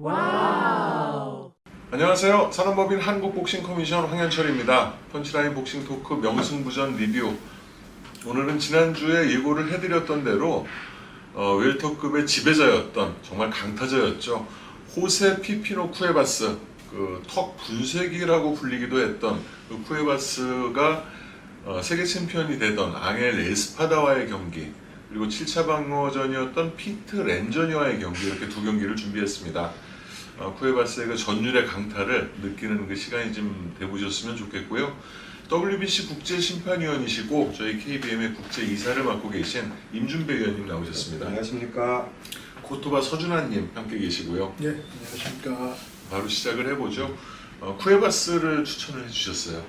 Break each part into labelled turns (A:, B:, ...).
A: 와우.
B: 안녕하세요. 산업법인 한국복싱커미션 황현철입니다. 펀치라인 복싱 토크 명승부전 리뷰. 오늘은 지난주에 예고를 해드렸던 대로 웰터급의 지배자였던 정말 강타자였죠. 호세 피피노 쿠에바스, 턱 분쇄기라고 불리기도 했던 그 쿠에바스가 세계 챔피언이 되던 앙헬 에스파다와의 경기, 그리고 7차 방어전이었던 피트 렌저니와의 경기, 이렇게 두 경기를 준비했습니다. 쿠에바스의 그 전율의 강타를 느끼는 그 시간이 좀 돼보셨으면 좋겠고요. WBC 국제심판위원이시고 저희 KBM의 국제이사를 맡고 계신 임준배 위원님 나오셨습니다.
C: 안녕하십니까.
B: 코토바 서준환님 함께 계시고요.
C: 네, 안녕하십니까.
B: 바로 시작을 해보죠. 쿠에바스를 추천을 해주셨어요.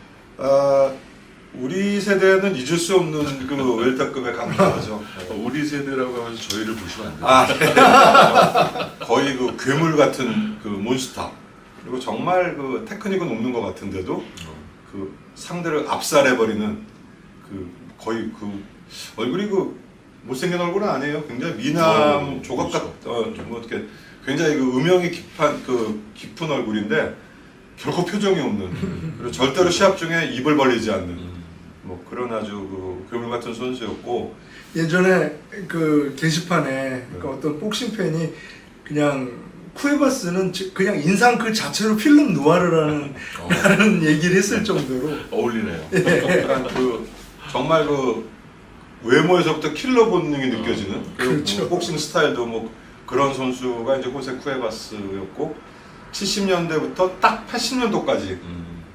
C: 우리 세대는 잊을 수 없는 그 웰터급의 강타죠.
B: 우리 세대라고 하면서 저희를 보시면 안 돼요.
C: 네. 거의 그 괴물 같은 그 몬스터. 그리고 정말 그 테크닉은 없는 것 같은데도 그 상대를 압살해버리는 그 거의 그 얼굴이 그 못생긴 얼굴은 아니에요. 굉장히 미남 조각
B: 그렇죠.
C: 좀 어떻게 굉장히 그 음영이 깊은 얼굴인데 결코 표정이 없는. 그리고 절대로 시합 중에 입을 벌리지 않는. 뭐 그런 아주 그 괴물 같은 선수였고,
A: 예전에 그 게시판에 그 어떤 복싱 팬이 그냥 쿠에바스는 그냥 인상 그 자체로 필름 누아르라는 라는 얘기를 했을 정도로
B: 어울리네요.
C: 약간 그 정말 그 외모에서부터 킬러 본능이 느껴지는
A: 그렇죠.
C: 뭐 복싱 스타일도 뭐 그런 선수가 이제 호세 쿠에바스였고, 70년대부터 딱 80년도까지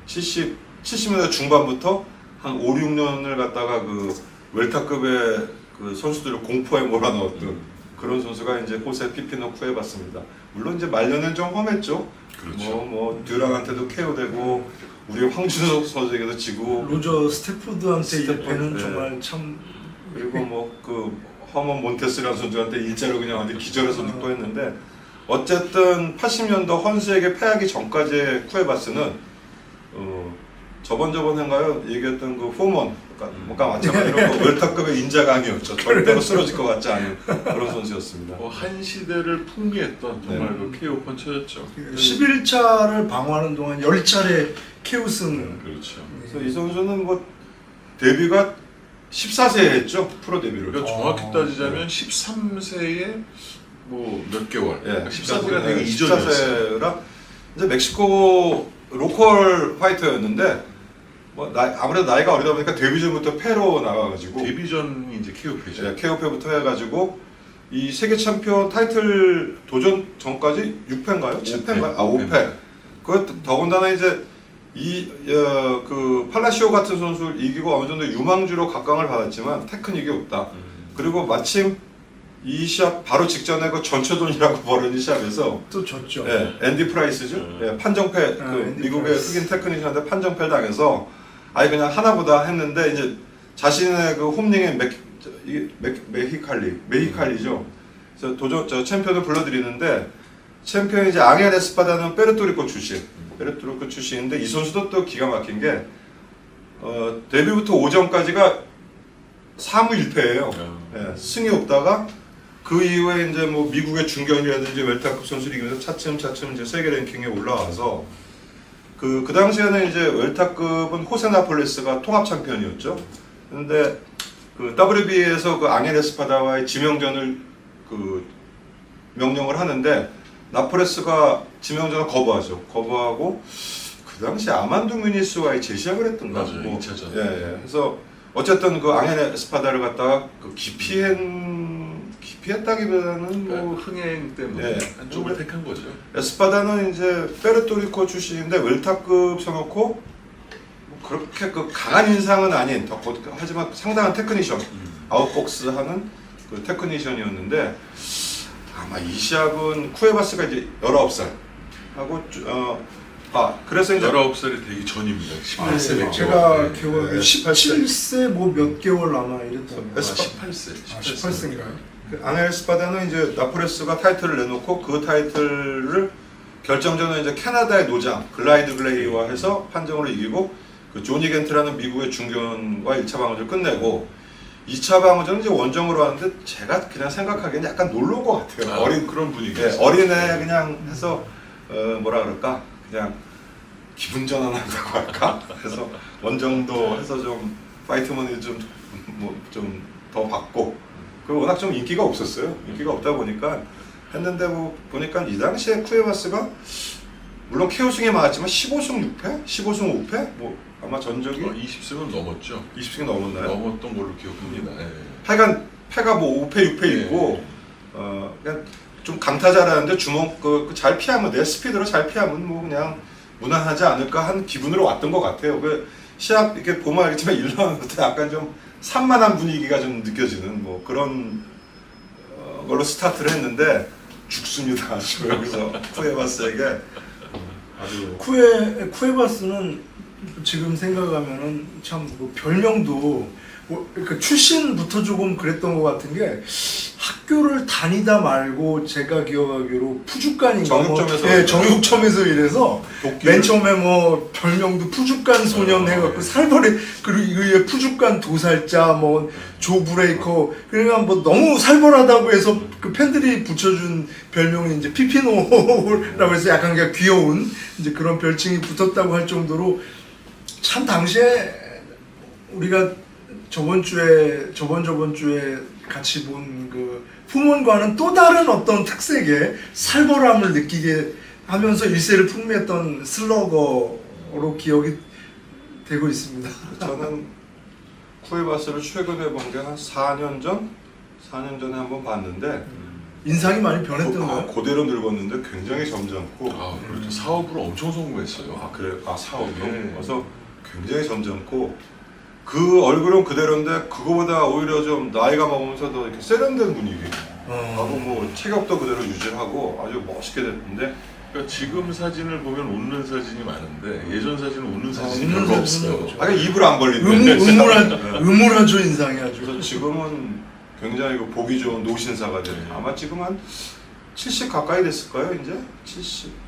C: 70년대 중반부터 한 5, 6년을 갖다가 그 웰터급의 그 선수들을 공포에 몰아넣었던 그런 선수가 이제 호세 피피노 쿠에바스입니다. 물론 이제 말년은 좀 험했죠.
B: 그렇죠.
C: 뭐 듀랑한테도 KO되고 우리 황준석 선수에게도 지고,
A: 로저 스태포드한테 배는
C: 네.
A: 정말 참.
C: 그리고 뭐 그 허먼 몬테스라는 선수한테 일자로 그냥 완전 기절해서 늑도했는데, 어쨌든 80년도 헌스에게 패하기 전까지의 쿠에바스는 저번 해인가요? 얘기했던 그 포먼, 그러니까 마찬가지로 그 웰터급의 인자강이었죠. 절대로 쓰러질 것 같지 않은 그런 선수였습니다.
B: 한 시대를 풍미했던 정말 그 KO 펀처였죠.
A: 11차를 방어하는 동안 10차례 KO승.
B: 그렇죠.
C: 그래서 이 선수는 뭐 데뷔가 14세에 했죠. 프로 데뷔를.
B: 그러니까 정확히 따지자면 13세에 뭐 몇 개월,
C: 예,
B: 14세가 되기 이전이었어요.
C: 14세라 이제 멕시코 로컬 파이터였는데, 뭐 아무래도 나이가 어리다 보니까 데뷔 전부터 패로 나가가지고,
B: 데뷔전이 이제 KO패죠.
C: 예, KO패부터 해가지고 이 세계 챔피언 타이틀 도전 전까지 6패인가요? 7패인가요? 5패. 그 더군다나 이제 그 팔라시오 같은 선수를 이기고 어느 정도 유망주로 각광을 받았지만 테크닉이 없다. 그리고 마침 이 시합 바로 직전에 그 전초전이라고 벌어진 시합에서
A: 또 졌죠.
C: 예, 앤디 프라이스죠. 예, 판정패, 그 미국의
A: 프라이스.
C: 흑인 테크니션한테 판정패 당해서 아예 그냥 하나보다 했는데, 이제 자신의 그 홈링의 메히칼리죠. 그래서 저 챔피언을 불러드리는데, 챔피언이 이제 앙헬 에스파다는 페르토리코 출신인데, 이 선수도 또 기가 막힌 게 데뷔부터 5전까지가 3무 1패예요. 예, 승이 없다가 그 이후에 이제 뭐 미국의 중견이라든지 웰터급 선수를 이기면서 차츰 이제 세계 랭킹에 올라와서 그 당시에는 이제 웰터급은 호세 나폴레스가 통합 챔피언이었죠. 그런데 그 WB에서 그 앙헬 에스파다와의 지명전을 그 명령을 하는데, 나폴레스가 지명전을 거부하고 그 당시 아만두 뮤니스와의 재시합을 했던가.
B: 맞아요.
C: 뭐,
B: 2차전.
C: 예. 그래서 어쨌든 그 앙헬 에스파다를 갖다가 그 기피했다기보다는 뭐
B: 흥행 때문에
C: 네.
B: 한쪽을 택한 거죠.
C: 에스파다는 이제 페르토리코 출신인데 웰터급 쳐놓고 뭐 그렇게 그 강한 인상은 아닌, 하지만 상당한 테크니션, 아웃복스 하는 그 테크니션이었는데, 아마 이 시합은 쿠에바스가 이제 19살 하고 그래서 이제
B: 19살이 되기 전입니다. 18세 몇
A: 제가
B: 개월.
A: 기억하기에
C: 네,
A: 17세 뭐 몇 개월 아마 이랬던 거.
B: 18세.
A: 18세인가요?
C: 그 앙헬 에스파다는 이제 나폴레스가 타이틀을 내놓고, 그 타이틀을 결정전은 이제 캐나다의 노장 글라이드 글레이와 해서 판정으로 이기고, 그 조니 겐트라는 미국의 중견과 1차 방어를 끝내고, 2차 방어전은 이제 원정으로 하는데 제가 그냥 생각하기에는 약간 놀러 온 것 같아요. 어린
B: 그런 분위기.
C: 네, 어린애 그냥 해서 뭐라 그럴까 그냥 기분 전환한다고 할까? 그래서 원정도 해서 좀 파이트머니 좀 더 받고 그 워낙 좀 인기가 없었어요. 인기가 없다 보니까 했는데 뭐 보니까 이 당시에 쿠에바스가 물론 KO승에 맞았지만 15승 6패, 15승 5패 뭐 아마 전적이
B: 20승은 넘었죠.
C: 20승이 넘었나요?
B: 넘었던 걸로 기억합니다. 예.
C: 하여간 패가 뭐 5패 6패 있고 그냥 좀 강타자라는데 주먹 잘 피하면 내 스피드로 잘 피하면 뭐 그냥 무난하지 않을까 한 기분으로 왔던 것 같아요. 그 시합 이렇게 보면 알겠지만 1라운드 때 약간 좀 산만한 분위기가 좀 느껴지는 뭐 그런 걸로 스타트를 했는데 죽습니다. 아주 여기서 쿠에바스에게 아주
A: 쿠에바스는 지금 생각하면은 참 뭐 별명도 뭐 그러니까 출신부터 조금 그랬던 것 같은 게 학교를 다니다 말고 제가 기억하기로 푸주간인가
C: 정육점에서
A: 예, 정육점에서 일해서
C: 도끼를-
A: 맨 처음에 뭐 별명도 푸주간 소년 해갖고 살벌해 그리고 이게 푸주간 도살자 뭐 조 브레이커 그러니까 뭐 너무 살벌하다고 해서 그 팬들이 붙여준 별명이 이제 피피노라고 해서 약간 그냥 귀여운 이제 그런 별칭이 붙었다고 할 정도로 참 당시에 우리가 저번 주에 같이 본 그 품원과는 또 다른 어떤 특색의 살벌함을 느끼게 하면서 일세를 풍미했던 슬러거로 기억이 되고 있습니다.
C: 저는 쿠에바스를 최근에 본 게 한 4년 전에 한번 봤는데
A: 인상이 많이 변했던가요?
C: 그대로 늙었는데 굉장히 점잖고
B: 아, 그렇죠. 사업으로 엄청 성공했어요.
C: 아 그래 사업으로
B: 네.
C: 그래서 굉장히 점잖고 그 얼굴은 그대로인데 그거보다 오히려 좀 나이가 먹으면서 더 이렇게 세련된 분위기 하고 뭐 체격도 그대로 유지하고 아주 멋있게 됐는데
B: 그러니까 지금 사진을 보면 웃는 사진이 많은데 예전 사진은 웃는 사진이
A: 웃는
B: 별로
A: 사진은
B: 없어요.
A: 없죠.
C: 아까 입을 안 벌리는데
A: 음울하죠 인상이 아주.
C: 그래서 지금은 굉장히 그 보기 좋은 노신사가 되는 아마 지금 한 70 가까이 됐을까요 이제? 70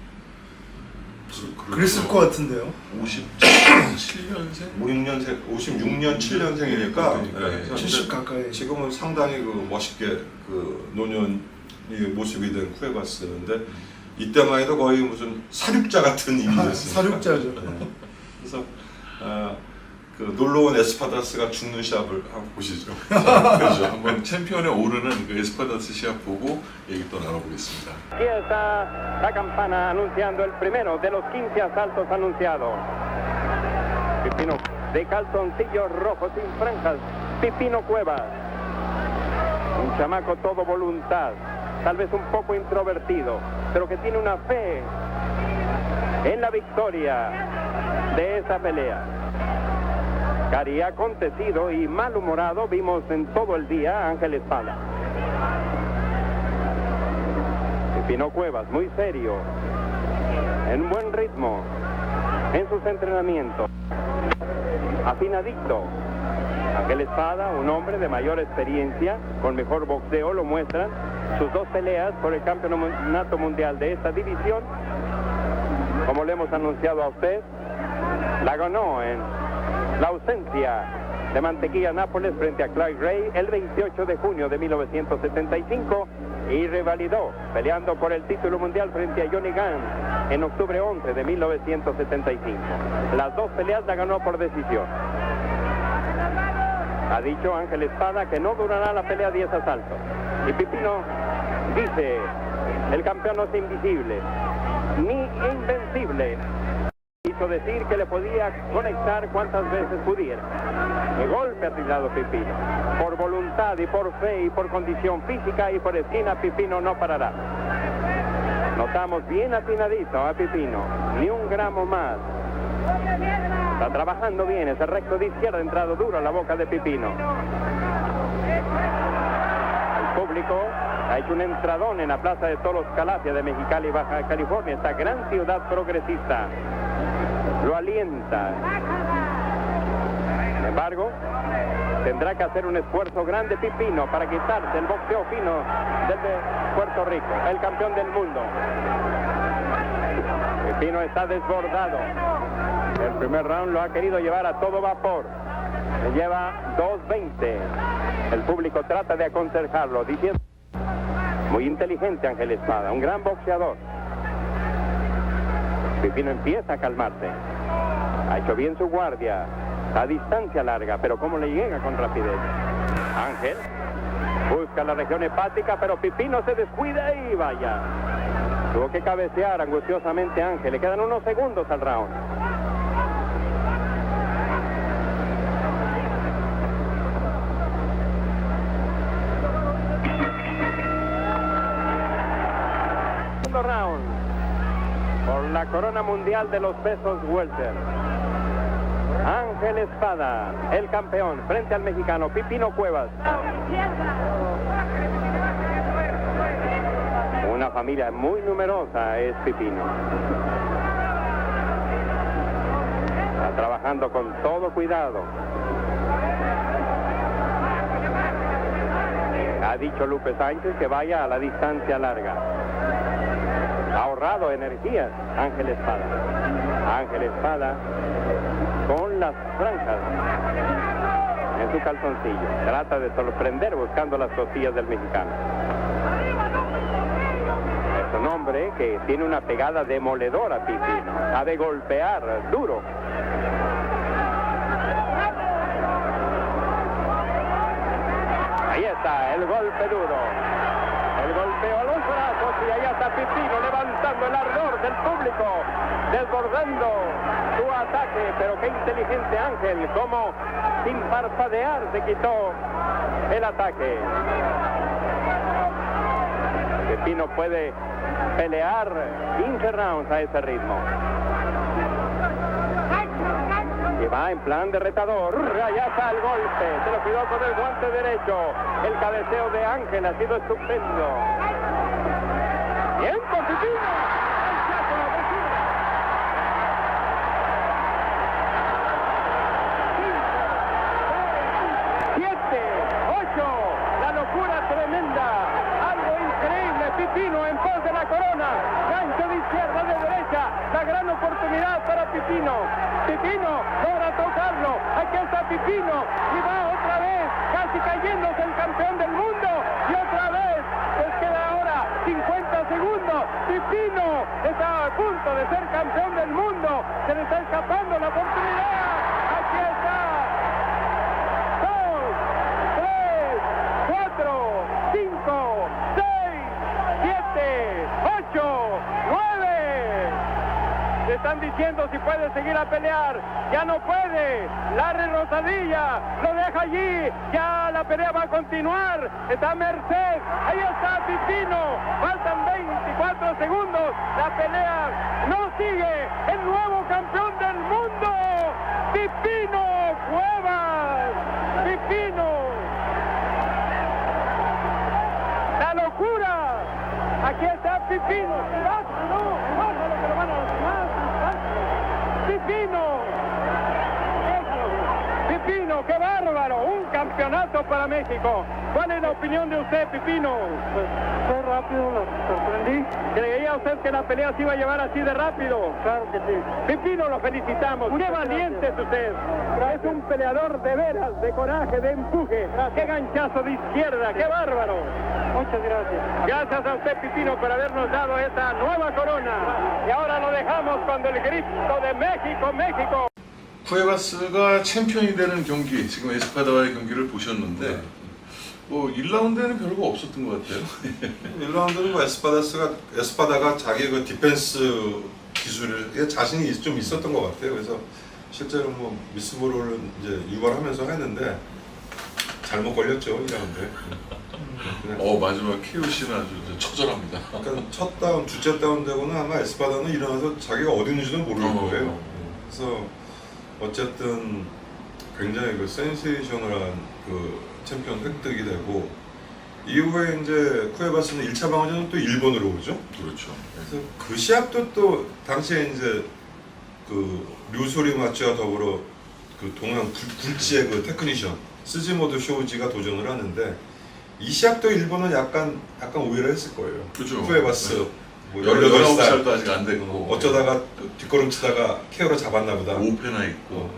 A: 그랬을 것 같은데요.
B: 57년생?
C: 56년 7년생이니까
B: 그러니까,
A: 70 가까이.
C: 지금은 상당히 그 멋있게 그 노년이 모습이 된 쿠에바스인데 이때만 해도 거의 무슨 사륙자 같은 이미지였어요.
A: 사륙자죠.
C: 그래서 그 놀러온 에스파다스가 죽는 시합을 한번 보시죠.
B: 그렇죠. 한번 챔피언에 오르는 그 에스파다스 시합 보고 얘기 또 나눠보겠습니다.
D: Aquí está la campana anunciando el primero de los 15 asaltos anunciados. Pipino de calzoncillos rojos sin franjas. Pipino Cuevas. Un chamaco todo voluntad. Tal vez un poco introvertido, pero que tiene una fe en la victoria de esa pelea. Cari acontecido y malhumorado vimos en todo el día a Ángel Espada. Pipino Cuevas, muy serio, en buen ritmo, en sus entrenamientos, afinadito. Ángel Espada, un hombre de mayor experiencia, con mejor boxeo, lo muestran sus dos peleas por el campeonato mundial de esta división. Como le hemos anunciado a usted, la ganó en la ausencia de Mantequilla Nápoles frente a Clyde Gray el 28 de junio de 1975 y revalidó peleando por el título mundial frente a Johnny Gunn en octubre 11 de 1975. Las dos peleas la ganó por decisión. Ha dicho Ángel Espada que no durará la pelea 10 asaltos. Y Pipino dice, el campeón no es invisible ni invencible. Quiso decir que le podía conectar cuantas veces pudiera. De golpe ha tirado Pipino. Por voluntad y por fe y por condición física y por esquina, Pipino no parará. Notamos bien afinadito a Pipino, ni un gramo más. Está trabajando bien, ese recto de izquierda ha entrado duro a la boca de Pipino. El público ha hecho un entradón en la Plaza de Toros Calacia de Mexicali, Baja California, esta gran ciudad progresista. Lo alienta. Sin embargo, tendrá que hacer un esfuerzo grande Pipino para quitarse el boxeo fino desde Puerto Rico, el campeón del mundo. Pipino está desbordado. El primer round lo ha querido llevar a todo vapor. Lleva 2.20. El público trata de aconsejarlo, diciendo... Muy inteligente Ángel Espada, un gran boxeador. Pipino empieza a calmarse. Ha hecho bien su guardia. A distancia larga, pero cómo le llega con rapidez. Ángel busca la región hepática, pero Pipino se descuida y vaya. Tuvo que cabecear angustiosamente Ángel. Le quedan unos segundos al round. Segundo round por la corona mundial de los pesos welter. Ángel Espada, el campeón, frente al mexicano Pipino Cuevas. Una familia muy numerosa es Pipino. Está trabajando con todo cuidado. Ha dicho Lupe Sánchez que vaya a la distancia larga. Ha ahorrado energías Ángel Espada. Ángel Espada con las franjas en su calzoncillo. Trata de sorprender buscando las costillas del mexicano. Es un hombre que tiene una pegada demoledora, Pipino. Ha de golpear duro. Ahí está, el golpe duro. El golpeo a los brazos y ahí está Pipino levantando el ardor del público, desbordando su ataque, pero qué inteligente Ángel, como sin parpadear se quitó el ataque. Pipino puede pelear 15 rounds a ese ritmo. Y va en plan de retador. Allá está el golpe. Se lo cuidó con el guante derecho. El cabeceo de Ángel ha sido estupendo. Bien, Pipino. 7, 8. La locura tremenda. Algo increíble. Pipino en pos de la corona. Gancho de izquierda, de derecha. La gran oportunidad para Pipino. Pipino logra tocarlo. Aquí está Pipino. Y va otra vez. Casi cayéndose el campeón del mundo. Y otra vez. Les queda ahora 50 segundos. Pipino está a punto de ser campeón del mundo. Se le está escapando la oportunidad. Aquí está. 2, 3, 4, 5, 6, 7, 8, 9. Le están diciendo si puede seguir a pelear. Ya no puede. Larry Rosadilla lo deja allí. Ya la pelea va a continuar. Está Merced. Ahí está Pipino. Faltan 24 segundos. La pelea no sigue. El nuevo campeón del mundo. Pipino Cuevas. Pipino. La locura. Aquí está Pipino. Bájalo, que lo van a lastimar. Pipino. Pipino, qué bárbaro. Un campeonato para México. ¿Cuál es la opinión de usted, Pipino?
E: Pues fue rápido, lo sorprendí.
D: ¿Creía usted que la pelea se iba a llevar así de rápido?
E: Claro que sí.
D: Pipino, lo felicitamos. Qué valiente es usted. Es un peleador de veras, de coraje, de empuje. Qué ganchazo de izquierda, qué bárbaro.
E: Muchas gracias.
D: Gracias a usted, Pipino, por habernos dado esta nueva corona. Y ahora lo dejamos cuando el grito de México, México.
B: 쿠에바스가 챔피언이 되는 경기, 지금 에스파다와의 경기를 보셨는데 뭐 1라운드에는 별거 없었던 것 같아요.
C: 1라운드는 뭐 에스파다가 자기 그 디펜스 기술에 자신이 좀 있었던 것 같아요. 그래서 실제로 뭐 미스브로를 이제 유발하면서 했는데 잘못 걸렸죠, 1라운드에.
B: 마지막 KOC는 아주 처절합니다.
C: 그러니까 첫 다운, 두째 다운 되고는 아마 에스파다는 일어나서 자기가 어디 있는지도 모를 거예요. 그래서 어쨌든 굉장히 그 센세이셔널한 그 챔피언 획득이 되고 이후에 이제 쿠에바스는 1차 방어전은 또 일본으로 오죠.
B: 그렇죠.
C: 그래서 그 시합도 또 당시에 이제 그 류소리 마츠와 더불어 그 동양 굴지의 그 테크니션 스즈모토 쇼우지가 도전을 하는데 이 시합도 일본은 약간 오해를 했을 거예요.
B: 그렇죠.
C: 쿠에바스 뭐
B: 19살도
C: 18살
B: 아직 안 됐고
C: 어쩌다가 뒷걸음치다가 KO로 잡았나 보다.
B: 5패나 있고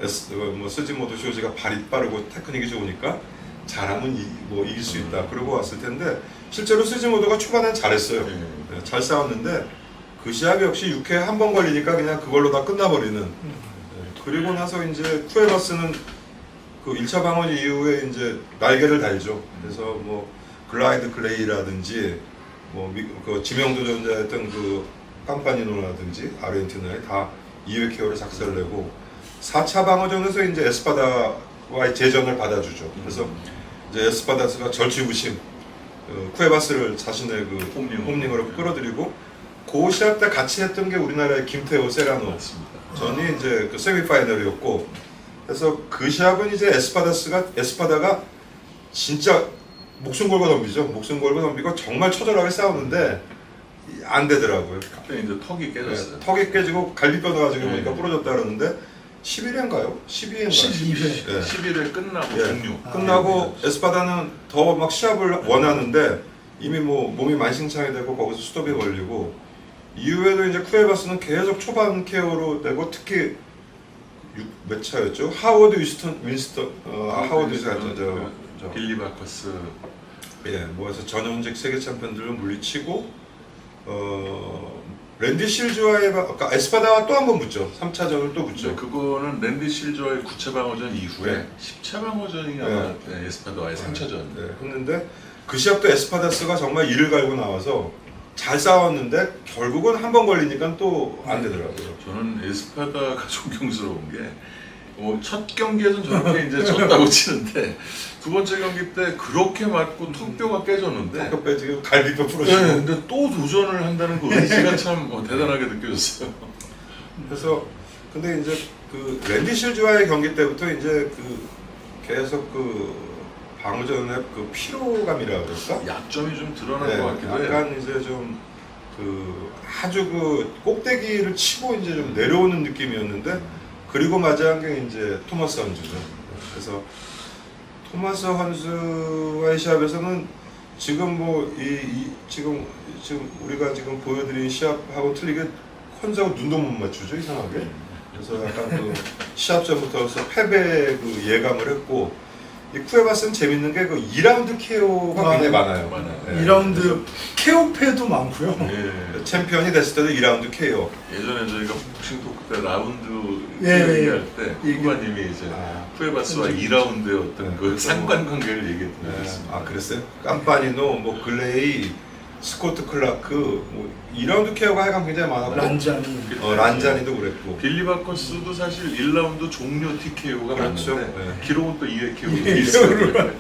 C: 뭐 스즈모토 쇼지가 발이 빠르고 테크닉이 좋으니까 잘하면 뭐 이길 수 있다. 그러고 왔을 텐데 실제로 스즈모토가 초반엔 잘했어요.
B: 네.
C: 네, 잘 싸웠는데 그 시합 역시 6회 한 번 걸리니까 그냥 그걸로 다 끝나버리는. 네, 그리고 나서 이제 쿠에바스는 그 1차 방어 이후에 이제 날개를 달죠. 그래서 뭐 글라이드 클레이라든지 그 지명도전자였던 그 깜파니노라든지 아르헨티나에 다 2회 KO를 작살내고 4차 방어전에서 이제 에스파다와의 재전을 받아주죠. 그래서 이제 에스파다스가 절치부심 쿠에바스를 자신의 그 홈링으로 끌어들이고 그 시합 때 같이 했던 게 우리나라의 김태호 세라노 전이 이제 그 세미파이널이었고 그래서 그 시합은 이제 에스파다가 진짜 목숨 걸고 덤비죠. 목숨 걸고 덤비고 정말 처절하게 싸우는데 안 되더라고요.
B: 갑자기 이제 턱이 깨졌어요.
C: 네, 턱이 깨지고 갈비뼈도 나중에
B: 네.
C: 보니까 부러졌다 그러는데 11회인가요? 12회인가요?
A: 12회.
C: 네.
B: 11회 끝나고
C: 예.
B: 종료.
C: 끝나고 에스파다는 더 막 시합을 원하는데 이미 뭐 몸이 만신창이 되고 거기서 스톱이 걸리고 이후에도 이제 쿠에바스는 계속 초반 KO로 되고 특히 몇 차였죠? 하워드 윈스턴 하워드 윈스턴 저
B: 빌리 바커스
C: 예, 모아서 전현직 세계 챔피언들을 물리치고 랜디 실즈와의 아까 에스파다와 또 한 번 붙죠. 3차전을 또 붙죠.
B: 네, 그거는 랜디 실저의 9차 방어전 이후에
C: 네.
B: 10차 방어전이 아마 에스파다와의 3차전.
C: 네, 했는데 그 시합도 에스파다스가 정말 이를 갈고 나와서 잘 싸웠는데 결국은 한 번 걸리니까 또 안 되더라고요.
B: 저는 에스파다가 존경스러운 게 첫 경기에서는 저렇게 이제 졌다고 치는데 두 번째 경기 때 그렇게 맞고 턱뼈가 깨졌는데
C: 턱뼈 지금 갈비뼈
B: 네,
C: 부러지고
B: 근데 또 도전을 한다는 그 의지가 참 대단하게 느껴졌어요.
C: 그래서 근데 이제 그 랜디 실즈와의 경기 때부터 이제 그 계속 그 방어전의 그 피로감이라 그럴까?
B: 약점이 좀 드러난 것 같기도 해요.
C: 약간 이제 좀 그 아주 그 꼭대기를 치고 이제 좀 내려오는 느낌이었는데 그리고 맞이한 게 이제 토마스 헌즈죠. 그래서 토마스 헌즈와의 시합에서는 지금 뭐 지금 우리가 지금 보여드린 시합하고 틀리게 헌즈하고 눈도 못 맞추죠 이상하게. 그래서 약간 그 시합 전부터 패배 그 예감을 했고 이 쿠에바스는 재밌는 게 그 2라운드 KO가 굉장히 많아요. 네.
A: 2라운드 KO패도 많고요.
B: 예.
C: 챔피언이 됐을 때도 2라운드 KO.
B: 예전에 저희가 복싱 토크 때 라운드
A: 예,
B: 얘기할 때 후바님이 이제 쿠에바스와 2라운드의 어떤 그 상관관계를 얘기했던 적이 있습니다.
C: 아 그랬어요? 깜파니노, 뭐 글레이, 스코트 클라크, 뭐 2라운드 KO가 하여간 굉장히 많았고
A: 란자니.
C: 란자니도 그랬고
B: 빌리 바커스도 사실 1라운드 종료 TKO가
C: 그렇죠.
B: 많은데
C: 네.
B: 기록은 또 2회 KO가
A: 예,
B: 있어요.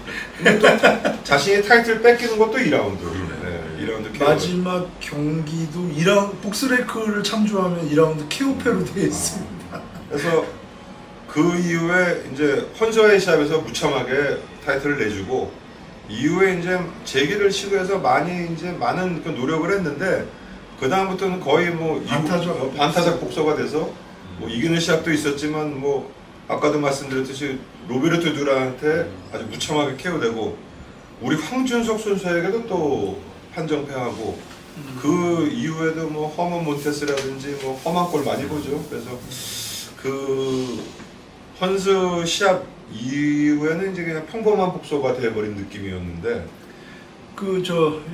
C: 자신이 타이틀 뺏기는 것도 2라운드.
B: 그러네.
C: 2라운드 KO.
A: 마지막 경기도 2라운드 복스레이크를 참조하면 2라운드 KO패로 되어 있습니다.
C: 그래서 그 이후에 이제 헌즈와의 시합에서 무참하게 타이틀을 내주고 이후에 이제 재기를 시도해서 많은 그 노력을 했는데 그 다음부터는 거의 뭐 반타작 복서가 돼서 뭐 이기는 시합도 있었지만 뭐 아까도 말씀드렸듯이 로베르토 두란한테 아주 무참하게 KO되고 우리 황준석 선수에게도 또 판정패하고 그 이후에도 뭐 허먼 몬테스라든지 뭐 험한 골 많이 보죠. 그래서 그 헌스 시합 이후에는 이제 그냥 평범한 복서가 돼버린 느낌이었는데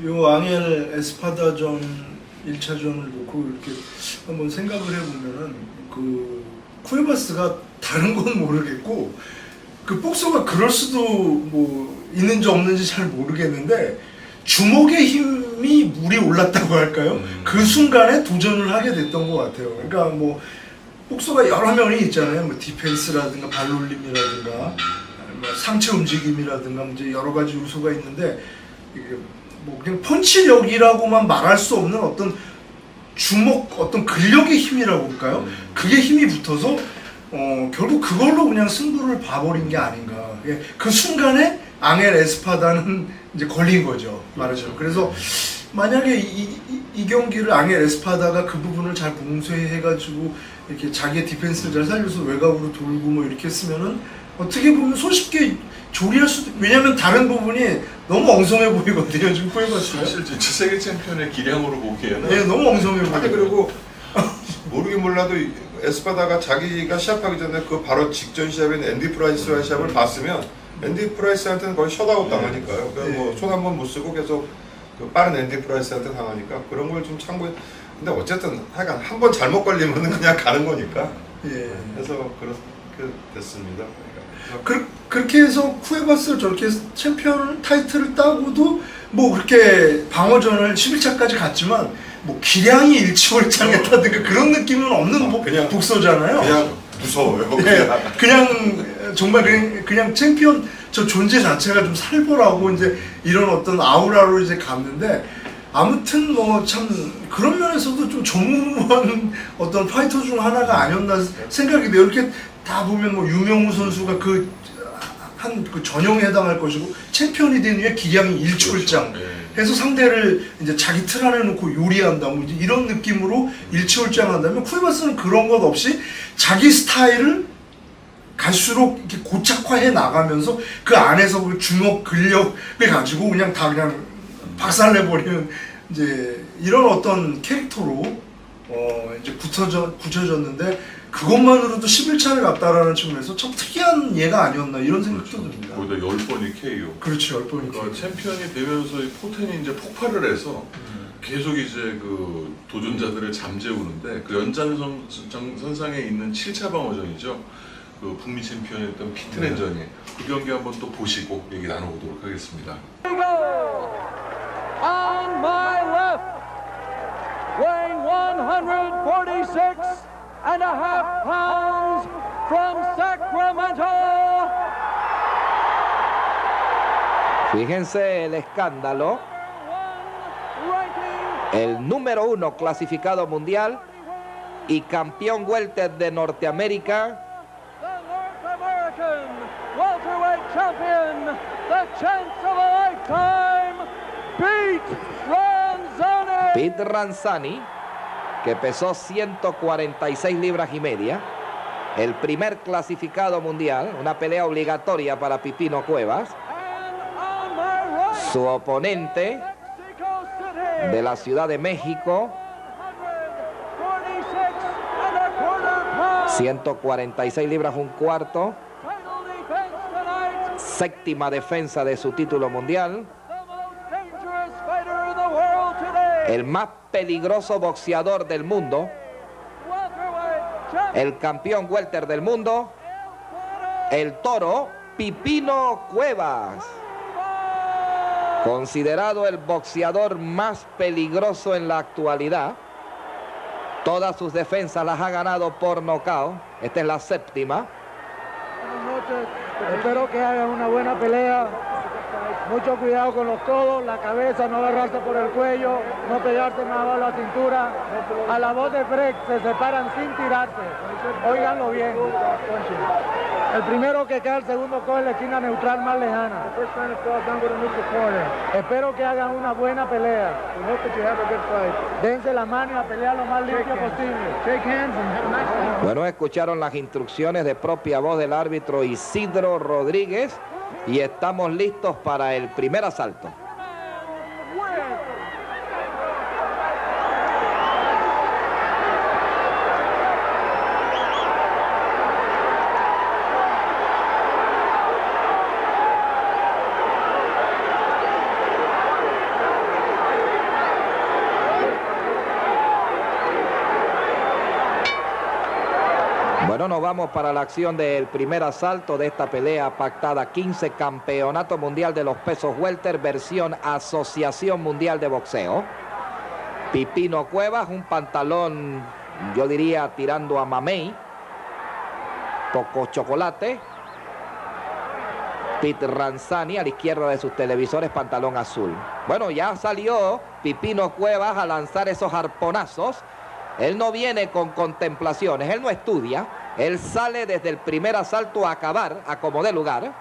A: 요 앙헬 에스파다전 1차전을 놓고 이렇게 한번 생각을 해보면은 그 쿠에바스가 다른 건 모르겠고 그 복서가 그럴 수도 뭐 있는지 없는지 잘 모르겠는데 주먹의 힘이 물이 올랐다고 할까요? 그 순간에 도전을 하게 됐던 것 같아요. 그러니까 뭐 복서가 여러 면이 있잖아요. 뭐 디펜스라든가 발놀림이라든가 뭐 상체 움직임이라든가 이제 여러 가지 요소가 있는데 이게 뭐 그냥 펀치력이라고만 말할 수 없는 어떤 주먹 어떤 근력의 힘이라고 할까요? 그게 힘이 붙어서 결국 그걸로 그냥 승부를 봐버린 게 아닌가. 예, 그 순간에 앙헬 에스파다는 이제 걸린 거죠. 말하자면. 그래서 만약에 이 경기를 앙헬 에스파다가 그 부분을 잘 봉쇄해가지고 이렇게 자기의 디펜스를 잘 살려서 외곽으로 돌고 뭐 이렇게 했으면은 어떻게 보면 손쉽게 조리할 수도. 왜냐면 다른 부분이 너무 엉성해 보이거든요. 지금 쿠에바스가.
B: 사실 진짜 세계 챔피언의 기량으로 보기에는
A: 예, 너무 엉성해 보여요.
C: 아니 그리고 모르긴 몰라도 에스파다가 자기가 시합하기 전에 그 바로 직전 시합인 앤디 프라이스와의 시합을 봤으면 앤디 프라이스한테는 거의 셧아웃 당하니까요. 그러니까 뭐손 한 번 못 쓰고 계속 그 빠른 앤디 프라이스한테 당하니까 그런 걸 좀 참고해. 근데 어쨌든 하여간 한 번 잘못 걸리면은 그냥 가는 거니까.
A: 예.
C: 그래서 그렇게 됐습니다.
A: 그렇게 해서 쿠에바스가 저렇게 챔피언 타이틀을 따고도 뭐 그렇게 방어전을 11차까지 갔지만 뭐 기량이 일치월장했다든가 그런 느낌은 없는
C: 그냥-
A: 복서잖아요.
C: 그냥 무서워요.
A: 네, 그냥 정말 그냥 챔피언 저 존재 자체가 좀 살벌하고 이제 이런 어떤 아우라로 이제 갔는데 아무튼 뭐 참 그런 면에서도 좀 전무후무한 어떤 파이터 중 하나가 아니었나 생각이 돼요. 이렇게 다 보면 뭐 유명우 선수가 그 전형에 해당할 것이고 챔피언이 된 이후에 기량이 일치월장
B: 그렇죠.
A: 해서 상대를 이제 자기 틀 안에 놓고 요리한다 뭐 이제 이런 느낌으로 일치월장한다면 쿠에바스는 그런 것 없이 자기 스타일을 갈수록 이렇게 고착화해 나가면서 그 안에서 그 주먹 근력을 가지고 그냥 다 그냥 박살내버리는 이제 이런 어떤 캐릭터로 이제 굳혀졌는데 그것만으로도 11차를 갔다라는 측면에서 참 특이한 예가 아니었나 이런 생각도 듭니다.
B: 거기다 10번이 KO.
A: 그렇죠, 10번이.
B: 그러니까 챔피언이 되면서 이 포텐이 이제 폭발을 해서 계속 이제 그 도전자들을 잠재우는데 그 연장선상에 있는 7차 방어전이죠. 그 북미 챔피언이었던 피트렌전이 그 경기 한번 또 보시고 얘기 나눠보도록 하겠습니다.
F: On my left, weighing 146 and a half pounds from Sacramento.
G: Fíjense el escándalo. El número 1 clasificado mundial y campeón welter de Norteamérica.
F: The North American welterweight champion, the chance of a lifetime, Pete Ranzani.
G: Pete Ranzani, que pesó 146 libras y media. El primer clasificado mundial, una pelea obligatoria para Pipino Cuevas.
F: And on my right,
G: Su oponente
F: Mexico City,
G: de la Ciudad de México,
F: 146 and a quarter pounds.
G: 146 libras un cuarto.
F: Title defense tonight,
G: Séptima defensa de su título mundial.
F: the most dangerous fighter in the world today.
G: El más peligroso boxeador del mundo.
F: Welterweight champion.
G: El campeón welter del mundo. El toro Pipino Cuevas. Considerado el boxeador más peligroso en la actualidad. Todas sus defensas las ha ganado por nocaut. Esta es la séptima.
E: Buenas noches. Espero que hagan una buena pelea. Mucho cuidado con los codos, la cabeza, no agarrarse por el cuello, no pegarse más abajo la cintura. A la voz de Freck se separan sin tirarse. Óiganlo bien. El primero que cae, el segundo coge la esquina neutral más lejana. Espero que hagan una buena pelea. Dense la mano y a pelear lo más limpio posible.
G: Bueno, escucharon las instrucciones de propia voz del árbitro Isidro Rodríguez y estamos listos para el primer asalto. Bueno, nos vamos para la acción del primer asalto de esta pelea pactada 15, Campeonato Mundial de los Pesos Welter, versión Asociación Mundial de Boxeo. Pipino Cuevas, un pantalón, yo diría, tirando a mamey, poco chocolate. Pete Ranzani, a la izquierda de sus televisores, pantalón azul. Bueno, ya salió Pipino Cuevas a lanzar esos arponazos. Él no viene con contemplaciones, él no estudia, él sale desde el primer asalto a acabar, a como dé lugar.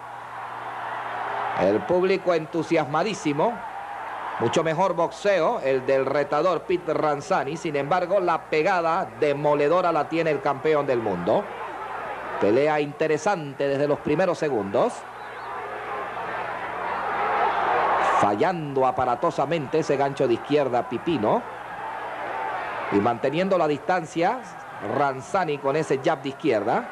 G: El público entusiasmadísimo, mucho mejor boxeo el del retador Pete Ranzani, sin embargo la pegada demoledora la tiene el campeón del mundo. Pelea interesante desde los primeros segundos. Fallando aparatosamente ese gancho de izquierda Pipino. Y manteniendo la distancia Ranzani con ese jab de izquierda.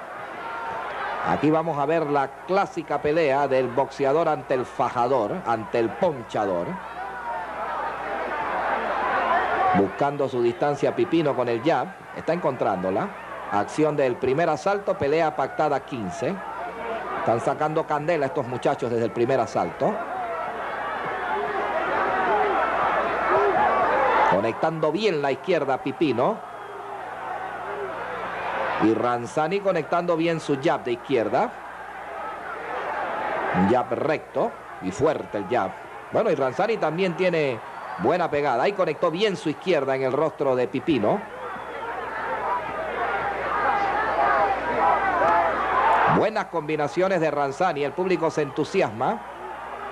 G: Aquí vamos a ver la clásica pelea del boxeador ante el fajador, ante el ponchador. Buscando su distancia Pipino con el jab. Está encontrándola. Acción del primer asalto, pelea pactada 15. Están sacando candela estos muchachos desde el primer asalto. Conectando bien la izquierda Pipino. Y Ranzani conectando bien su jab de izquierda. Un jab recto y fuerte el jab. Bueno, y Ranzani también tiene buena pegada. Ahí conectó bien su izquierda en el rostro de Pipino. Buenas combinaciones de Ranzani. El público se entusiasma.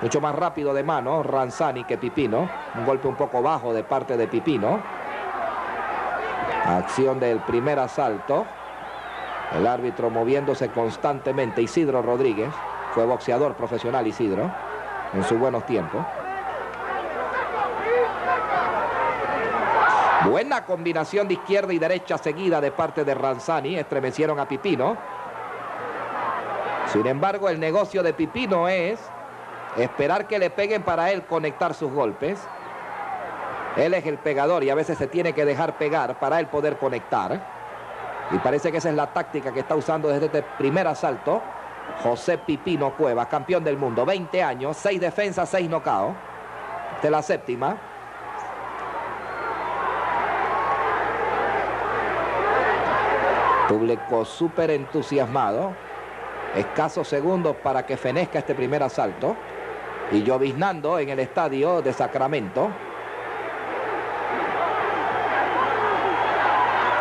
G: Mucho más rápido de mano Ranzani que Pipino. Un golpe un poco bajo de parte de Pipino. Acción del primer asalto. El árbitro moviéndose constantemente. Isidro Rodríguez. Fue boxeador profesional Isidro en sus buenos tiempos. Buena combinación de izquierda y derecha seguida de parte de Ranzani. Estremecieron a Pipino. Sin embargo, el negocio de Pipino es esperar que le peguen para él conectar sus golpes. Él es el pegador y a veces se tiene que dejar pegar para él poder conectar. Y parece que esa es la táctica que está usando desde este primer asalto José Pipino Cuevas, campeón del mundo, 20 años, 6 defensas, 6 knockouts. De la séptima. Público súper entusiasmado. Escasos segundos para que fenezca este primer asalto. Y lloviznando en el estadio de Sacramento.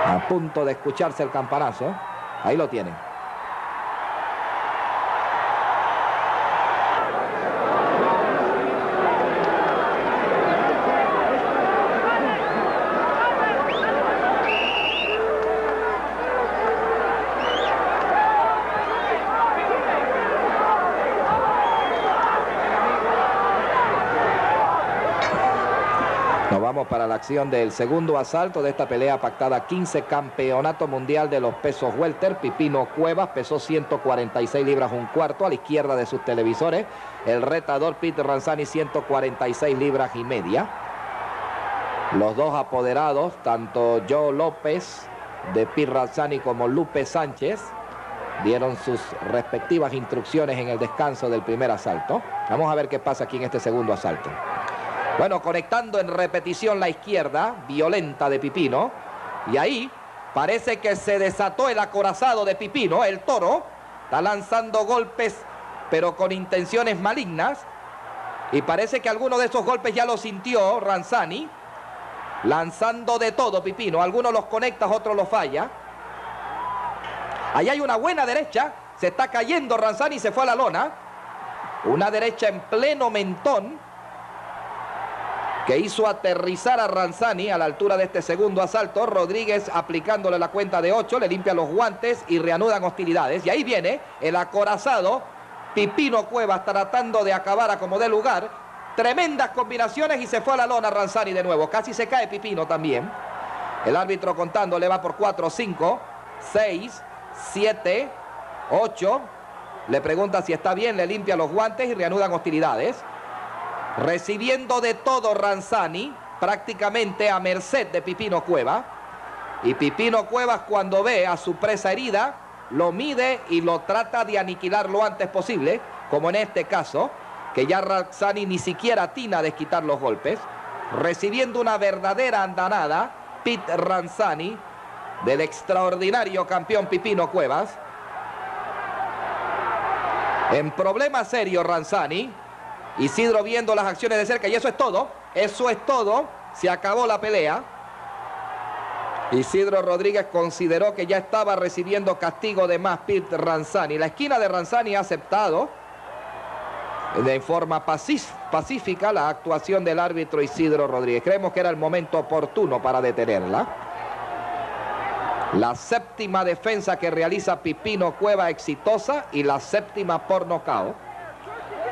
G: A punto de escucharse el campanazo. Ahí lo tienen. Nos vamos para la acción del segundo asalto de esta pelea pactada 15, campeonato mundial de los pesos welter. Pipino Cuevas pesó 146 libras un cuarto a la izquierda de sus televisores. El retador Pete Ranzani 146 libras y media. Los dos apoderados, tanto Joe López de Pete Ranzani como Lupe Sánchez, dieron sus respectivas instrucciones en el descanso del primer asalto. Vamos a ver qué pasa aquí en este segundo asalto. Bueno, conectando en repetición la izquierda, violenta de Pipino. Y ahí parece que se desató el acorazado de Pipino, el toro. Está lanzando golpes, pero con intenciones malignas. Y parece que alguno de esos golpes ya lo sintió Ranzani. Lanzando de todo Pipino. Algunos los conecta, otros los falla. Ahí hay una buena derecha. Se está cayendo Ranzani y se fue a la lona. Una derecha en pleno mentón, que hizo aterrizar a Ranzani a la altura de este segundo asalto. Rodríguez aplicándole la cuenta de 8, le limpia los guantes y reanudan hostilidades. Y ahí viene el acorazado Pipino Cuevas tratando de acabar a como dé lugar. Tremendas combinaciones y se fue a la lona Ranzani de nuevo. Casi se cae Pipino también. El árbitro contando, le va por 4, 5, 6, 7, 8. Le pregunta si está bien, le limpia los guantes y reanudan hostilidades. Recibiendo de todo Ranzani, prácticamente a merced de Pipino Cuevas. Y Pipino Cuevas, cuando ve a su presa herida, lo mide y lo trata de aniquilar lo antes posible, como en este caso, que ya Ranzani ni siquiera atina a desquitar los golpes. Recibiendo una verdadera andanada, Pete Ranzani, del extraordinario campeón Pipino Cuevas. En problema serio Ranzani. Isidro viendo las acciones de cerca y eso es todo. Eso es todo. Se acabó la pelea. Isidro Rodríguez consideró que ya estaba recibiendo castigo de más Pete Ranzani. La esquina de Ranzani ha aceptado de forma pacífica la actuación del árbitro Isidro Rodríguez. Creemos que era el momento oportuno para detenerla. La séptima defensa que realiza Pipino Cuevas exitosa y la séptima por nocaut.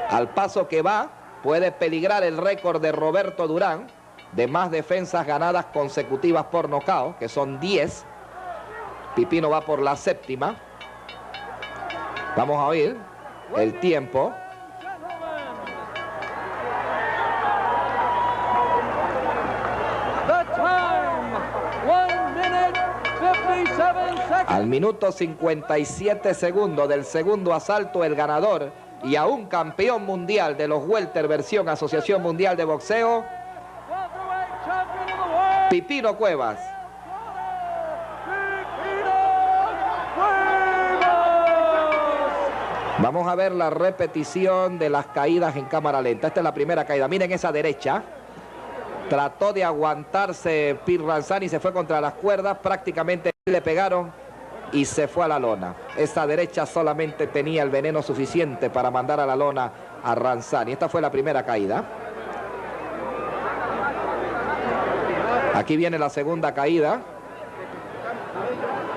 G: Al paso que va, Puede peligrar el récord de Roberto Durán de más defensas ganadas consecutivas por nocaut, que son 10. Pipino va por la séptima. Vamos a oír el tiempo.
F: The time, 1 minute, 57 seconds.
G: Al minuto 57 segundos del segundo asalto, el ganador y aún campeón mundial de los welter versión Asociación Mundial de Boxeo,
F: Welterweight champion of the world,
G: Pipino Cuevas.
F: Pipino Cuevas.
G: Vamos a ver la repetición de las caídas en cámara lenta. Esta es la primera caída. Miren esa derecha. Trató de aguantarse Pete Ranzani, se fue contra las cuerdas, prácticamente le pegaron y se fue a la lona. Esa derecha solamente tenía el veneno suficiente para mandar a la lona a Ranzani. Esta fue la primera caída. Aquí viene la segunda caída.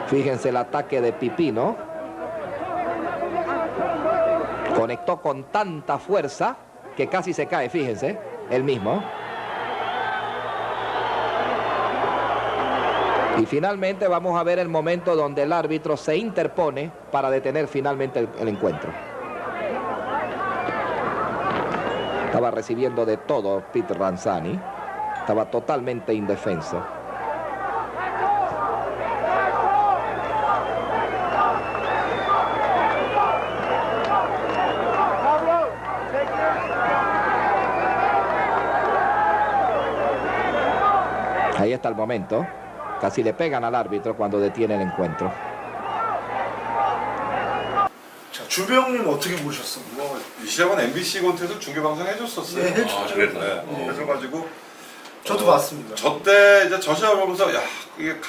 G: Fíjense el ataque de Pipino. Conectó con tanta fuerza que casi se cae, fíjense, él mismo. Y finalmente vamos a ver el momento donde el árbitro se interpone para detener finalmente el encuentro. Estaba recibiendo de todo Pete Ranzani. Estaba totalmente indefenso. Ahí está el momento. Casi le pegan al árbitro cuando detiene el encuentro.
A: 자, 주병님 어떻게 보셨습니까?
C: 뭐 이 시합은 MBC 콘텐츠 중계 방송 해줬었어요.
A: 네, 해줬죠.
C: 네. 그래가지고
A: 저도 봤습니다.
C: 저 때 이제 저 시합을 보면서 야 이게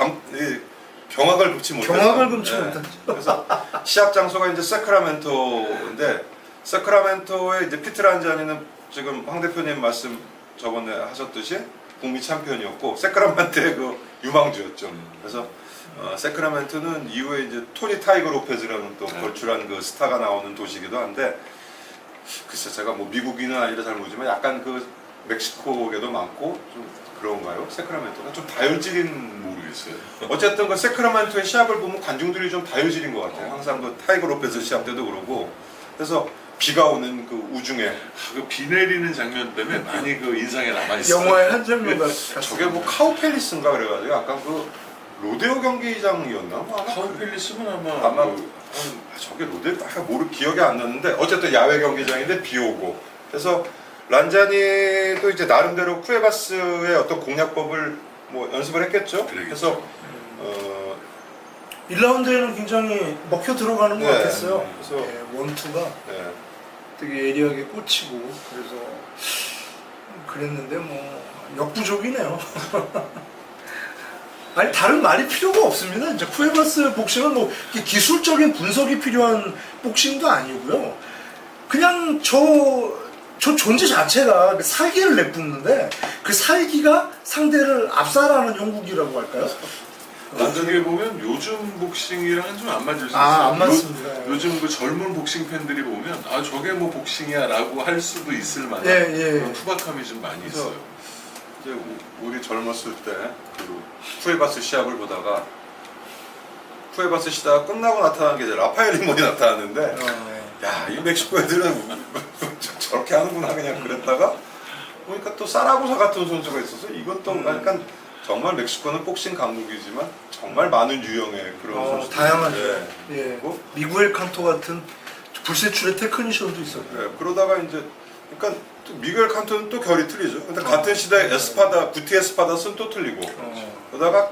C: 경악을 금치 못했어.
A: 경악을 금치 못했죠.
C: 그래서 시합 장소가 이제 세크라멘토인데 세크라멘토에 이제 피트 란자니는 지금 황 대표님 말씀 저번에 하셨듯이 북미 챔피언이었고 세크라멘토의 그 유망주였죠. 그래서 세크라멘토는 이후에 이제 토니 타이거 로페즈라는 또 걸출한 그 스타가 나오는 도시이기도 한데 글쎄 제가 뭐 미국인은 아니라 잘 모르지만 약간 그 멕시코계도 많고 좀 그런가요? 세크라멘토가 좀 다혈질인
B: 모르겠어요.
C: 어쨌든 그 세크라멘토의 시합을 보면 관중들이 좀 다혈질인 것 같아요. 항상 그 타이거 로페즈 시합 때도 그러고 그래서 비가 오는 그 우중에
B: 그 비 내리는 장면 때문에 많이 그 인상에 남아 있어요.
A: 영화의 한 장면
C: 저게 뭐 카우 팰리스인가 그래가지고 약간 그 로데오 경기장이었나? 뭐 아마
B: 카우 팰리스는 아마
C: 아마 저게 로데오 기억이 안 나는데 어쨌든 야외 경기장인데 비 오고 그래서 란자니도 이제 나름대로 쿠에바스의 어떤 공략법을 뭐 연습을 했겠죠. 그래서
A: 1라운드에는 굉장히 먹혀 들어가는 것
C: 네,
A: 같았어요.
C: 그래서
A: 원투가
C: 네.
A: 되게 예리하게 꽂히고 그래서 그랬는데 뭐 역부족이네요. 아니 다른 말이 필요가 없습니다. 진짜 쿠에바스 복싱은 뭐 기술적인 분석이 필요한 복싱도 아니고요. 그냥 저 존재 자체가 살기를 내뿜는데 그 살기가 상대를 압살하는 형국이라고 할까요?
B: 어떻게 보면 요즘 복싱이랑은 좀 안 맞을 수 있어요.
A: 안 맞습니다.
B: 요즘 그 젊은 복싱 팬들이 보면 아 저게 뭐 복싱이야라고 할 수도 있을 만한 그런 투박함이 좀 많이 있어요.
C: 이제 우리 젊었을 때 그 쿠에바스 시합을 보다가 쿠에바스 시다가 끝나고 나타난 게 이제 라파엘 리몬이 나타났는데 야 이 멕시코 애들은 저렇게 하는구나 그냥 그랬다가 보니까 또 사라고사 같은 선수가 있어서 이것도 약간 정말 멕시코는 복싱 강국이지만 정말 많은 유형의 그런 선수
A: 다양하죠.
C: 예.
A: 예. 미구엘 칸토 같은 불세출의 테크니션도 있었고.
C: 예. 그러다가 이제 그러니까 또 미구엘 칸토는 또 결이 틀리죠. 근데 같은 시대에 에스파다, 구티 에스파다스는 또 틀리고. 그러다가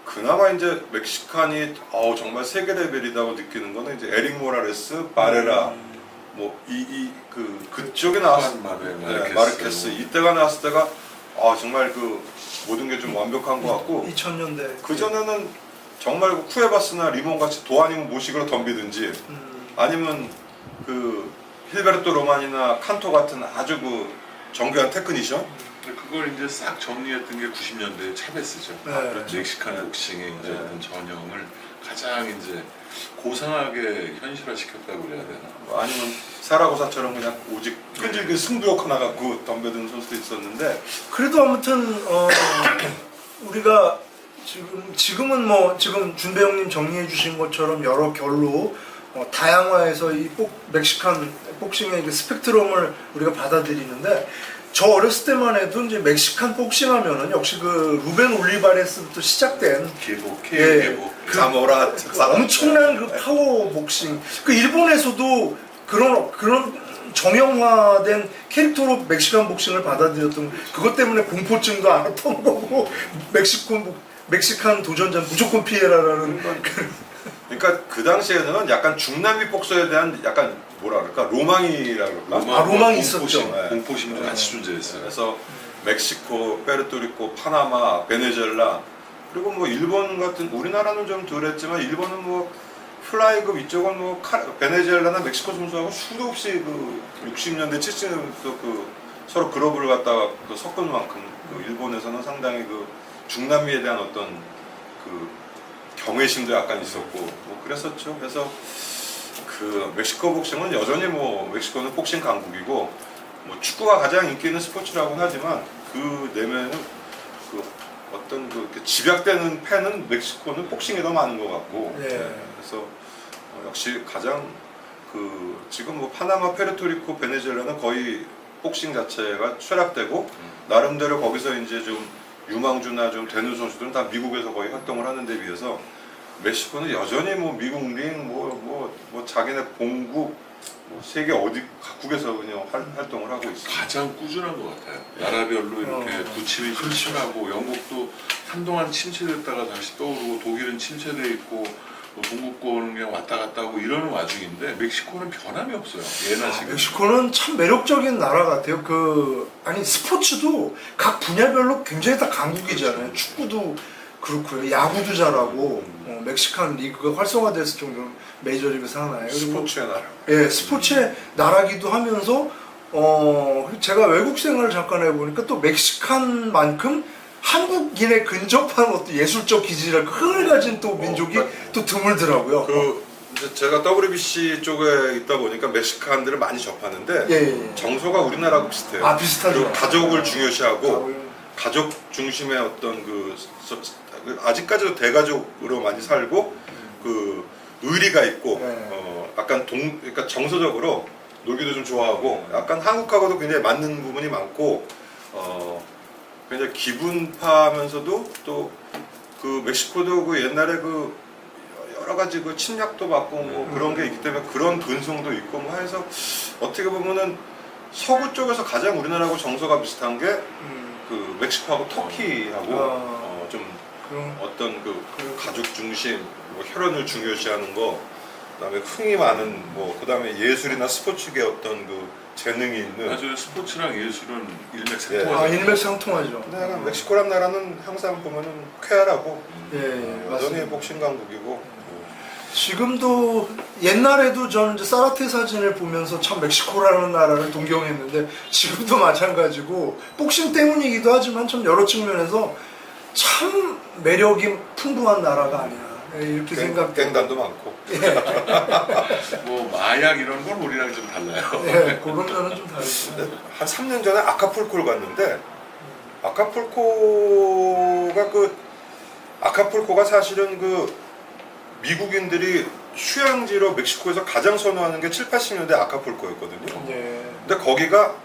C: 그나마 이제 멕시칸이 정말 세계 레벨이라고 느끼는 거는 이제 에릭 모라레스, 바레라 뭐 그쪽에 나왔을 마르케스 이때가 나왔을 때가 정말 그 모든 게 좀 완벽한 것 같고
A: 2000년대
C: 그 전에는 정말 쿠에바스나 리몬 같이 도안이면 모식으로 덤비든지 아니면 그 힐베르토 로만이나 칸토 같은 아주 그 정교한 테크니션
B: 그걸 이제 싹 정리했던 게 90년대 차베스죠.
A: 네.
B: 멕시칸 복싱의 이제 어떤 전형을 가장 이제 고상하게 현실화시켰다고 그래야 되나?
C: 뭐 아니면 사라고사처럼 그냥 오직 끈질긴 승부욕 하나 갖고 덤벼든 선수도 있었는데
A: 그래도 아무튼 우리가 지금은 뭐 지금 준배 형님 정리해 주신 것처럼 여러 결로 다양화해서 이 멕시칸 복싱의 그 스펙트럼을 우리가 받아들이는데 저 어렸을 때만 해도 이제 멕시칸 복싱하면은 역시 그 루벤 올리바레스부터 시작된
B: 계복,
A: 예.
B: 계복.
C: 자모라
A: 엄청난 그 파워 복싱. 그 일본에서도 그런 정형화된 캐릭터로 멕시칸 복싱을 받아들였던 그것 때문에 공포증도 알았던 거고 멕시칸 도전자 무조건 피해라라는
C: 그러니까 그 당시에는 약간 중남미 복서에 대한 약간 뭐라 그럴까 로망이라 그럴까
A: 로망이 있었죠.
C: 네.
B: 공포심도 같이 존재했어요.
C: 그래서 멕시코, 페르토리코, 파나마, 베네수엘라 그리고 뭐 일본 같은 우리나라는 좀 덜했지만 일본은 뭐 플라이급 이쪽은 뭐 베네수엘라나 멕시코 선수하고 수도 없이 그 60년대 70년대부터 그 서로 글러브를 갖다가 그 섞은 만큼 그 일본에서는 상당히 그 중남미에 대한 어떤 그 경외심도 약간 있었고 뭐 그랬었죠. 그래서 그 멕시코 복싱은 여전히 뭐 멕시코는 복싱 강국이고 뭐 축구가 가장 인기 있는 스포츠라고는 하지만 그 내면은 그 어떤 그 집약되는 팬은 멕시코는 복싱이 더 많은 것 같고
A: 예.
C: 그래서 역시 가장 그 지금 뭐 파나마, 페르토리코, 베네수엘라는 거의 복싱 자체가 쇠락되고 나름대로 거기서 이제 좀 유망주나 좀 되는 선수들은 다 미국에서 거의 활동을 하는데 비해서 멕시코는 여전히 뭐 미국 링, 뭐 자기네 본국, 뭐 세계 어디 각국에서 그냥 활동을 하고 있어요.
B: 가장 꾸준한 것 같아요. 나라별로 이렇게 부침이 좀 심하고 영국도 한동안 침체됐다가 다시 떠오르고 독일은 침체돼 있고 뭐 동국권은 그냥 왔다 갔다 하고 이러는 와중인데 멕시코는 변함이 없어요. 예나 지금.
A: 멕시코는 참 매력적인 나라 같아요. 아니 스포츠도 각 분야별로 굉장히 다 강국이잖아요. 축구도 그렇고요. 야구도 잘하고 멕시칸 리그가 활성화됐을 정도로 메이저리그 상하나요.
C: 스포츠의 나라.
A: 예, 스포츠의 나라기도 하면서 제가 외국 생활을 잠깐 해보니까 또 멕시칸만큼 한국인에 근접한 어떤 예술적 기질을 흥을 가진 또 민족이 또 드물더라고요.
C: 이제 제가 WBC 쪽에 있다 보니까 멕시칸들을 많이 접하는데
A: 예.
C: 정서가 우리나라하고 비슷해요.
A: 아, 비슷하죠.
C: 그리고 가족을 중요시하고 가족 중심의 어떤 아직까지도 대가족으로 많이 살고 그 의리가 있고 약간 그러니까 정서적으로 놀기도 좀 좋아하고 약간 한국하고도 굉장히 맞는 부분이 많고 굉장히 기분파하면서도 또 그 멕시코도 그 옛날에 그 여러 가지 그 침략도 받고 뭐 그런 게 있기 때문에 그런 근성도 있고 뭐 해서 어떻게 보면은 서구 쪽에서 가장 우리나라하고 정서가 비슷한 게 그 멕시코하고 터키하고 좀 어떤 그 가족 중심, 뭐 혈연을 중요시하는 거, 그다음에 흥이 많은 뭐 그다음에 예술이나 스포츠계 어떤 그 재능이 있는.
B: 맞아요. 스포츠랑 예술은
A: 아,
B: 일맥상통하죠.
A: 일맥상통하죠.
C: 근데 멕시코란 나라는 항상 보면은 쾌활하고
A: 예,
C: 여전히 복싱 강국이고.
A: 지금도 옛날에도 저는 이제 사라테 사진을 보면서 참 멕시코라는 나라를 동경했는데 지금도 마찬가지고 복싱 때문이기도 하지만 참 여러 측면에서 참 매력이 풍부한 나라가 아니야 이렇게 생각돼요.
C: 갱단도 많고.
B: 뭐 마약 이런 건 우리랑 좀 달라요.
A: 예, 그런 면은 좀 다르죠.
C: 한 3년 전에 아카풀코를 갔는데 아카풀코가 사실은 그 미국인들이 휴양지로 멕시코에서 가장 선호하는 게 7, 80년대 아카풀코였거든요.
A: 예.
C: 근데 거기가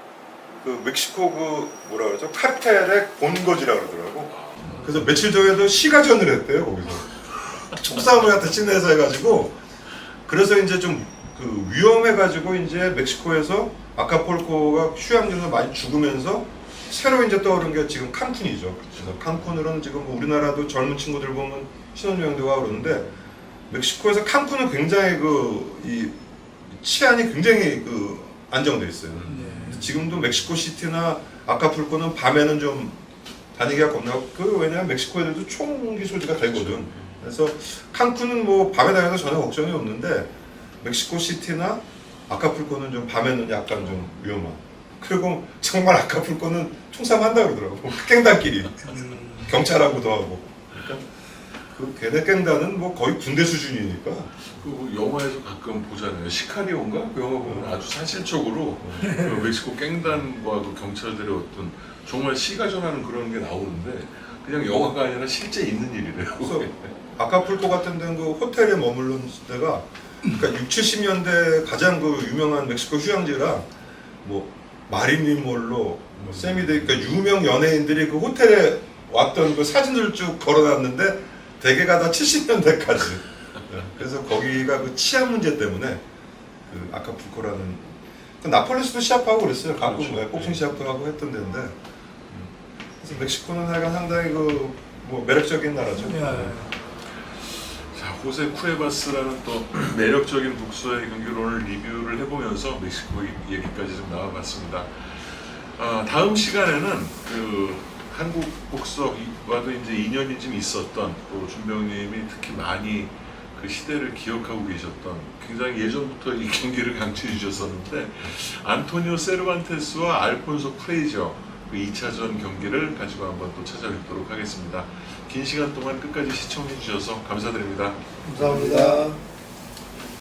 C: 그 멕시코 그 뭐라 그러죠? 카르텔의 본거지라 그러더라고. 그래서 며칠 전에도 시가전을 했대요 거기서. 촉싸움을 갖다 찐내서 해가지고 그래서 이제 좀 그 위험해가지고 이제 멕시코에서 아카풀코가 휴양지에서 많이 죽으면서 새로 이제 떠오른 게 지금 칸쿤이죠. 그래서 칸쿤으로는 지금 뭐 우리나라도 젊은 친구들 보면 신혼여행도 가고 그러는데 멕시코에서 칸쿤은 굉장히 이 치안이 굉장히 안정돼 있어요. 지금도 멕시코 시티나 아카풀코는 밤에는 좀 다니기가 겁나고 왜냐면 멕시코 애들도 총기 소지가 되거든. 그래서 칸쿤은 뭐 밤에 다녀도 전혀 걱정이 없는데 멕시코 시티나 아카풀코는 좀 밤에는 약간 좀 위험한 그리고 정말 아카풀 거는 총싸움한다 그러더라고. 깽단끼리 경찰하고도 하고. 그러니까 그 걔네 깽단은 뭐 거의 군대 수준이니까.
B: 그 영화에서 가끔 보잖아요. 시카리오인가? 그 영화 보면 아주 사실적으로 그 멕시코 깽단과 그 경찰들의 어떤 정말 시가 전하는 그런 게 나오는데 그냥 영화가 아니라 실제 있는 일이래요.
C: 그래서 아카풀코 같은 데는 그 호텔에 머물른 데가 그러니까 60, 70년대 가장 그 유명한 멕시코 휴양지라 뭐 마릴린 몰로, 뭐 세미데, 그러니까 유명 연예인들이 그 호텔에 왔던 그 사진들 쭉 걸어놨는데 대개가 다 70년대까지. 그래서 거기가 그 치안 문제 때문에 그 아카풀코라는 그 나폴레스도 시합하고 그랬어요. 가끔
B: 그렇죠.
C: 복싱 시합도 하고 했던 데인데. 그래서 멕시코는 하여간 상당히 그 뭐 매력적인 나라죠.
B: 자, 호세 쿠에바스라는 또 매력적인 복서의 경기를 오늘 리뷰를 해보면서 멕시코 얘기까지 좀 나와봤습니다. 다음 시간에는 그 한국 복서와도 이제 인연이 좀 있었던 또 준병님이 특히 많이 그 시대를 기억하고 계셨던 굉장히 예전부터 이 경기를 강추해 주셨었는데 안토니오 세르반테스와 알폰소 프레이저 그 2차전 경기를 가지고 한번 또 찾아뵙도록 하겠습니다. 긴 시간 동안 끝까지 시청해 주셔서 감사드립니다.
A: 감사합니다.